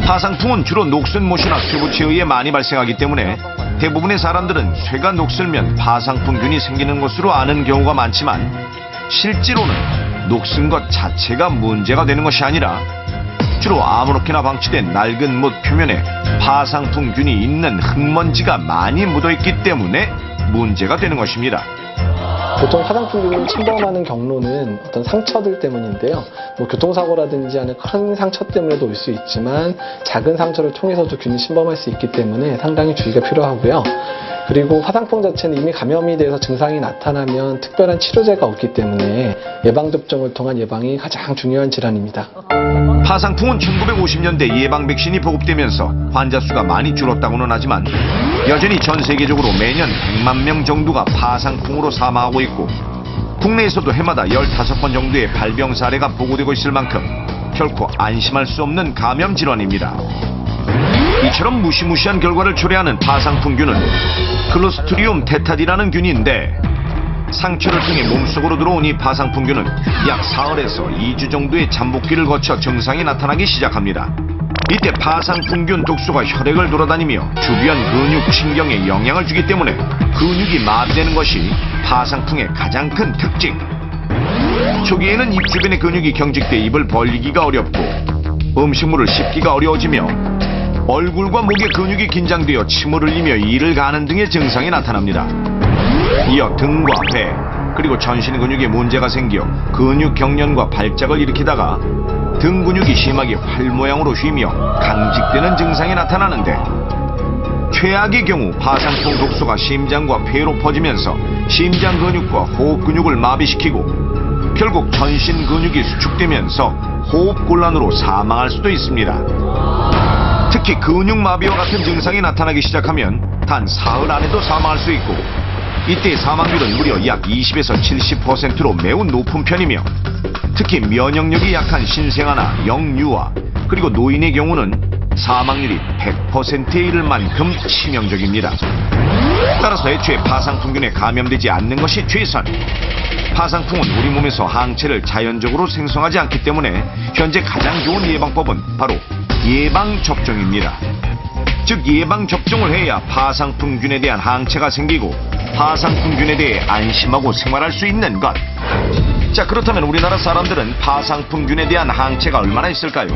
파상풍은 주로 녹슨못이나 쇠붙에 의해 많이 발생하기 때문에 대부분의 사람들은 쇠가 녹슬면 파상풍균이 생기는 것으로 아는 경우가 많지만 실제로는 녹슨 것 자체가 문제가 되는 것이 아니라 주로 아무렇게나 방치된 낡은 못 표면에 파상풍균이 있는 흙먼지가 많이 묻어있기 때문에 문제가 되는 것입니다. 보통 파상풍균이 침범하는 경로는 어떤 상처들 때문인데요. 교통사고라든지 하는 큰 상처 때문에도 올 수 있지만 작은 상처를 통해서도 균이 침범할 수 있기 때문에 상당히 주의가 필요하고요. 그리고 파상풍 자체는 이미 감염이 돼서 증상이 나타나면 특별한 치료제가 없기 때문에 예방접종을 통한 예방이 가장 중요한 질환입니다. 파상풍은 1950년대 예방 백신이 보급되면서 환자 수가 많이 줄었다고는 하지만 여전히 전 세계적으로 매년 100만 명 정도가 파상풍으로 사망하고 있고 국내에서도 해마다 15번 정도의 발병 사례가 보고되고 있을 만큼 결코 안심할 수 없는 감염 질환입니다. 이처럼 무시무시한 결과를 초래하는 파상풍균은 클로스트리움 테타디라는 균인데 상처를 통해 몸속으로 들어온 이 파상풍균은 약 사흘에서 2주 정도의 잠복기를 거쳐 증상이 나타나기 시작합니다. 이때 파상풍균 독소가 혈액을 돌아다니며 주변 근육, 신경에 영향을 주기 때문에 근육이 마비되는 것이 파상풍의 가장 큰 특징. 초기에는 입 주변의 근육이 경직돼 입을 벌리기가 어렵고 음식물을 씹기가 어려워지며 얼굴과 목의 근육이 긴장되어 침을 흘리며 이를 가는 등의 증상이 나타납니다. 이어 등과 배, 그리고 전신 근육에 문제가 생겨 근육 경련과 발작을 일으키다가 등 근육이 심하게 활 모양으로 휘며 강직되는 증상이 나타나는데 최악의 경우 파상풍 독소가 심장과 폐로 퍼지면서 심장 근육과 호흡 근육을 마비시키고 결국 전신 근육이 수축되면서 호흡곤란으로 사망할 수도 있습니다. 특히 근육마비와 같은 증상이 나타나기 시작하면 단 사흘 안에도 사망할 수 있고 이때 사망률은 무려 약 20에서 70%로 매우 높은 편이며 특히 면역력이 약한 신생아나 영유아 그리고 노인의 경우는 사망률이 100%에 이를 만큼 치명적입니다. 따라서 애초에 파상풍균에 감염되지 않는 것이 최선. 파상풍은 우리 몸에서 항체를 자연적으로 생성하지 않기 때문에 현재 가장 좋은 예방법은 바로 예방접종입니다. 즉 예방접종을 해야 파상풍균에 대한 항체가 생기고 파상풍균에 대해 안심하고 생활할 수 있는 것. 자, 그렇다면 우리나라 사람들은 파상풍균에 대한 항체가 얼마나 있을까요?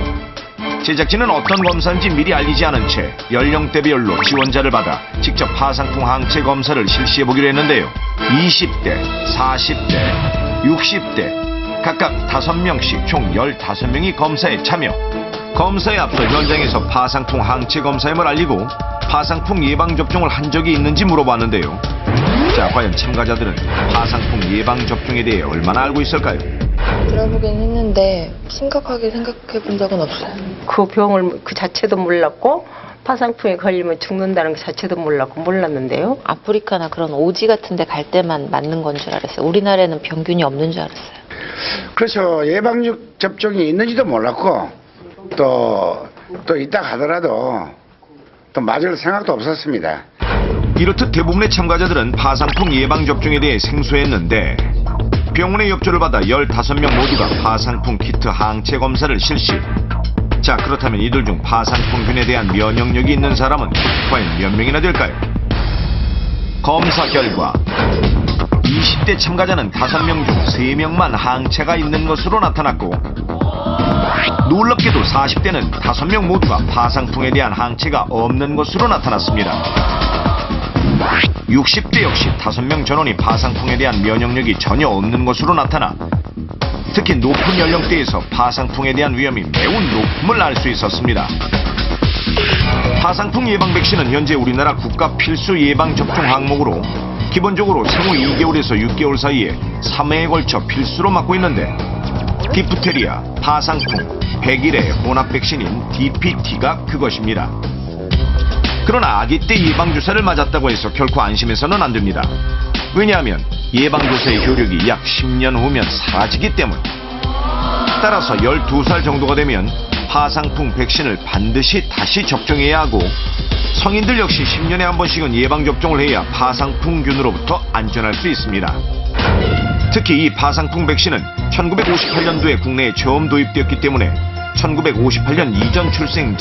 제작진은 어떤 검사인지 미리 알리지 않은 채 연령대별로 지원자를 받아 직접 파상풍 항체 검사를 실시해보기로 했는데요. 20대, 40대, 60대 각각 5명씩 총 15명이 검사에 참여. 검사에 앞서 현장에서 파상풍 항체 검사임을 알리고 파상풍 예방접종을 한 적이 있는지 물어봤는데요. 자, 과연 참가자들은 파상풍 예방접종에 대해 얼마나 알고 있을까요? 들어보긴 했는데 심각하게 생각해 본 적은 없어요. 그 병을 그 자체도 몰랐고 파상풍에 걸리면 죽는다는 그 자체도 몰랐는데요. 아프리카나 그런 오지 같은 데 갈 때만 맞는 건 줄 알았어요. 우리나라에는 병균이 없는 줄 알았어요. 그래서 예방접종이 있는지도 몰랐고 또 있다 하더라도 또 맞을 생각도 없었습니다. 이렇듯 대부분의 참가자들은 파상풍 예방접종에 대해 생소했는데 병원의 협조를 받아 15명 모두가 파상풍 키트 항체 검사를 실시. 자, 그렇다면 이들 중 파상풍균에 대한 면역력이 있는 사람은 과연 몇 명이나 될까요? 검사 결과 20대 참가자는 5명 중 3명만 항체가 있는 것으로 나타났고 놀랍게도 40대는 5명 모두가 파상풍에 대한 항체가 없는 것으로 나타났습니다. 60대 역시 5명 전원이 파상풍에 대한 면역력이 전혀 없는 것으로 나타나 특히 높은 연령대에서 파상풍에 대한 위험이 매우 높음을 알 수 있었습니다. 파상풍 예방 백신은 현재 우리나라 국가 필수 예방 접종 항목으로 기본적으로 생후 2개월에서 6개월 사이에 3회에 걸쳐 필수로 맞고 있는데 디프테리아, 파상풍, 백일의 혼합 백신인 DPT가 그것입니다. 그러나 아기 때 예방주사를 맞았다고 해서 결코 안심해서는 안 됩니다. 왜냐하면 예방주사의 효력이 약 10년 후면 사라지기 때문. 따라서 12살 정도가 되면 파상풍 백신을 반드시 다시 접종해야 하고 성인들 역시 10년에 한 번씩은 예방접종을 해야 파상풍균으로부터 안전할 수 있습니다. 특히 이 파상풍 백신은 1958년도에 국내에 처음 도입되었기 때문에 1958년 이전 출생자